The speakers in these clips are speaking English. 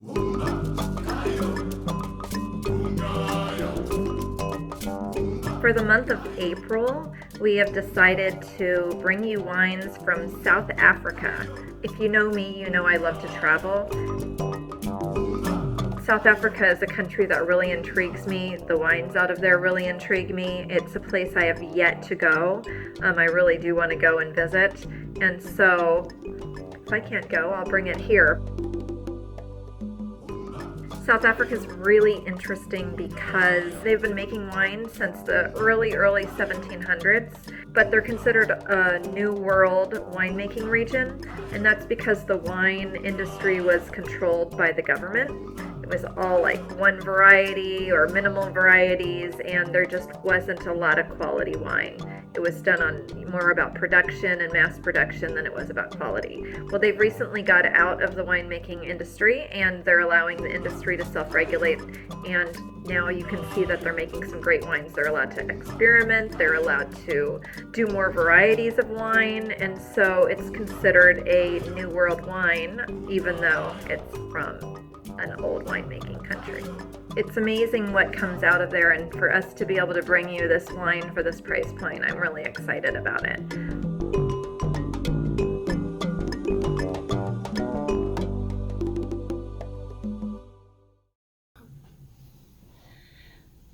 For the month of April, we have decided to bring you wines from South Africa. If you know me, you know I love to travel. South Africa is a country that really intrigues me. The wines out of there really intrigue me. It's a place I have yet to go. I really do want to go and visit. And so, if I can't go, I'll bring it here. South Africa is really interesting because they've been making wine since the early 1700s, but they're considered a New World winemaking region, and that's because the wine industry was controlled by the government. It was all like one variety or minimal varieties, and there just wasn't a lot of quality wine. It was done on more about production and mass production than it was about quality. Well, they've recently got out of the winemaking industry, and they're allowing the industry to self-regulate, and now you can see that they're making some great wines. They're allowed to experiment, they're allowed to do more varieties of wine, and so it's considered a New World wine, even though it's from an old winemaking country. It's amazing what comes out of there, and for us to be able to bring you this wine for this price point, I'm really excited about it.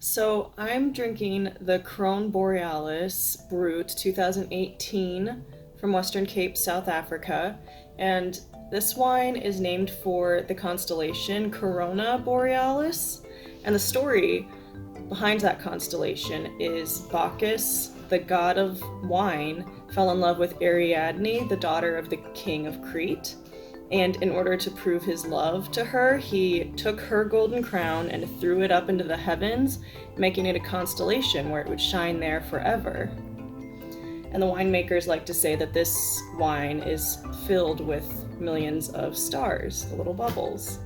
So I'm drinking the KRONE Borealis BRUT 2018 from Western Cape, South Africa, and this wine is named for the constellation Corona Borealis, and the story behind that constellation is Bacchus, the god of wine, fell in love with Ariadne, the daughter of the king of Crete, and in order to prove his love to her, he took her golden crown and threw it up into the heavens, making it a constellation where it would shine there forever. And the winemakers like to say that this wine is filled with millions of stars, the little bubbles.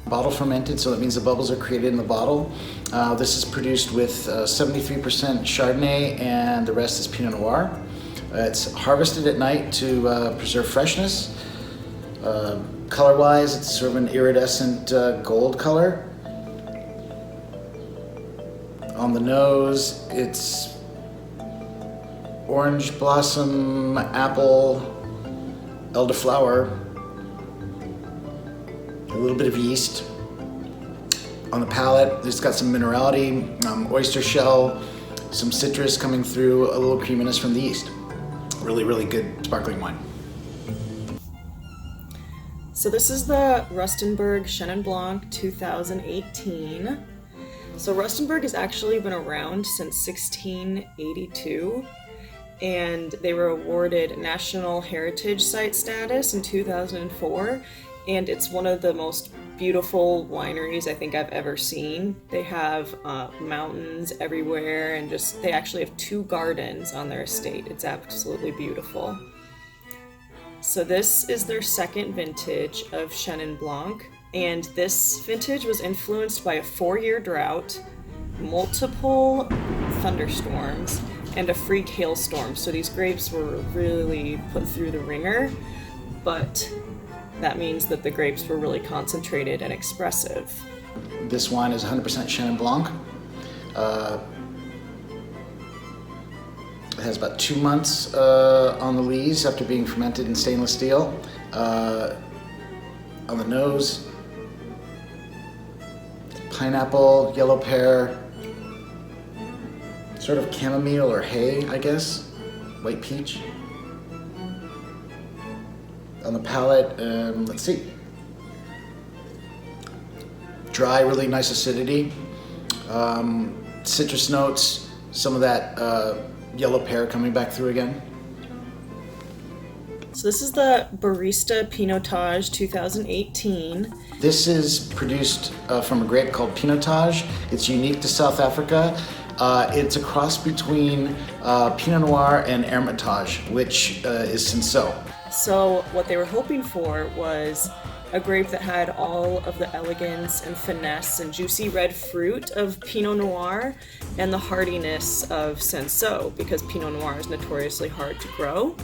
Bottle fermented, so that means the bubbles are created in the bottle. This is produced with 73% Chardonnay and the rest is Pinot Noir. It's harvested at night to preserve freshness. Color-wise, it's sort of an iridescent gold color. On the nose, it's orange blossom, apple, elderflower, a little bit of yeast. On the palate, it's got some minerality, oyster shell, some citrus coming through, a little creaminess from the yeast. Really, really good sparkling wine. So this is the RUSTENBERG Chenin Blanc 2018. So RUSTENBERG has actually been around since 1682. And they were awarded National Heritage Site status in 2004, and it's one of the most beautiful wineries I think I've ever seen. They have mountains everywhere, and they actually have 2 gardens on their estate. It's absolutely beautiful. So this is their second vintage of Chenin Blanc, and this vintage was influenced by a 4-year drought, multiple thunderstorms, and a freak hailstorm. So these grapes were really put through the ringer, but that means that the grapes were really concentrated and expressive. This wine is 100% Chenin Blanc. It has about 2 months on the lees after being fermented in stainless steel. On the nose, pineapple, yellow pear, sort of chamomile or hay, I guess, white peach. On the palate, let's see. Dry, really nice acidity. Citrus notes, some of that yellow pear coming back through again. So this is the BARISTA PINOTAGE 2018. This is produced from a grape called PINOTAGE. It's unique to South Africa. It's a cross between Pinot Noir and Hermitage, which is Cinsault. So what they were hoping for was a grape that had all of the elegance and finesse and juicy red fruit of Pinot Noir and the hardiness of Cinsault, because Pinot Noir is notoriously hard to grow.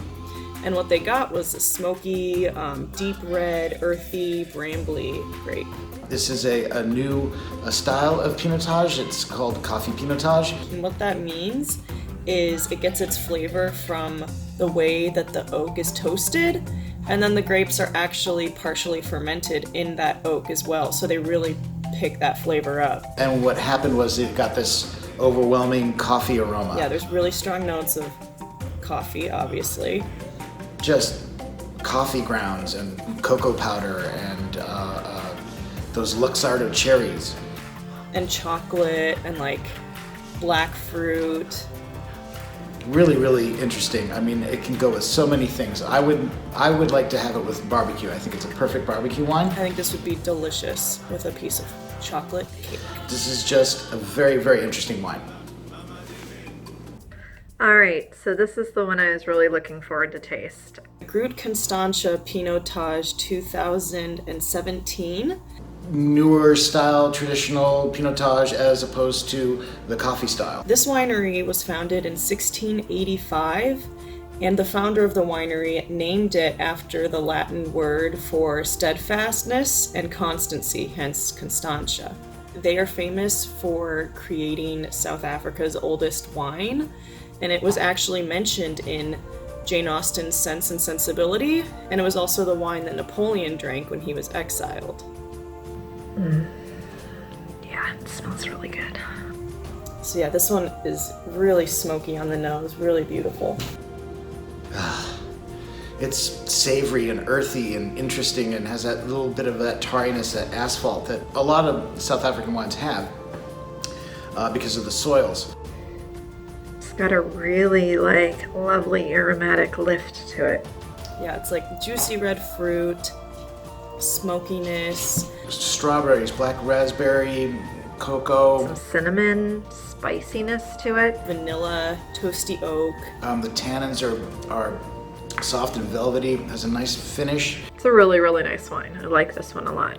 And what they got was a smoky, deep red, earthy, brambly grape. This is a new style of pinotage. It's called coffee pinotage. And what that means is it gets its flavor from the way that the oak is toasted, and then the grapes are actually partially fermented in that oak as well, so they really pick that flavor up. And what happened was it got this overwhelming coffee aroma. Yeah, there's really strong notes of coffee, obviously. Just coffee grounds and cocoa powder and those Luxardo cherries. And chocolate and like black fruit. Really, really interesting. I mean, it can go with so many things. I would like to have it with barbecue. I think it's a perfect barbecue wine. I think this would be delicious with a piece of chocolate cake. This is just a very, very interesting wine. All right, so this is the one I was really looking forward to taste. GROOT Constantia Pinotage 2017. Newer style, traditional pinotage as opposed to the coffee style. This winery was founded in 1685, and the founder of the winery named it after the Latin word for steadfastness and constancy, hence Constantia. They are famous for creating South Africa's oldest wine, and it was actually mentioned in Jane Austen's Sense and Sensibility, and it was also the wine that Napoleon drank when he was exiled. Yeah, it smells really good. So yeah, this one is really smoky on the nose, really beautiful. It's savory and earthy and interesting and has that little bit of that tarriness, that asphalt that a lot of South African wines have because of the soils. It's got a really lovely aromatic lift to it. Yeah, it's like juicy red fruit, smokiness. Strawberries, black raspberry, cocoa. Some cinnamon, spiciness to it. Vanilla, toasty oak. The tannins are soft and velvety, has a nice finish. It's a really, really nice wine. I like this one a lot.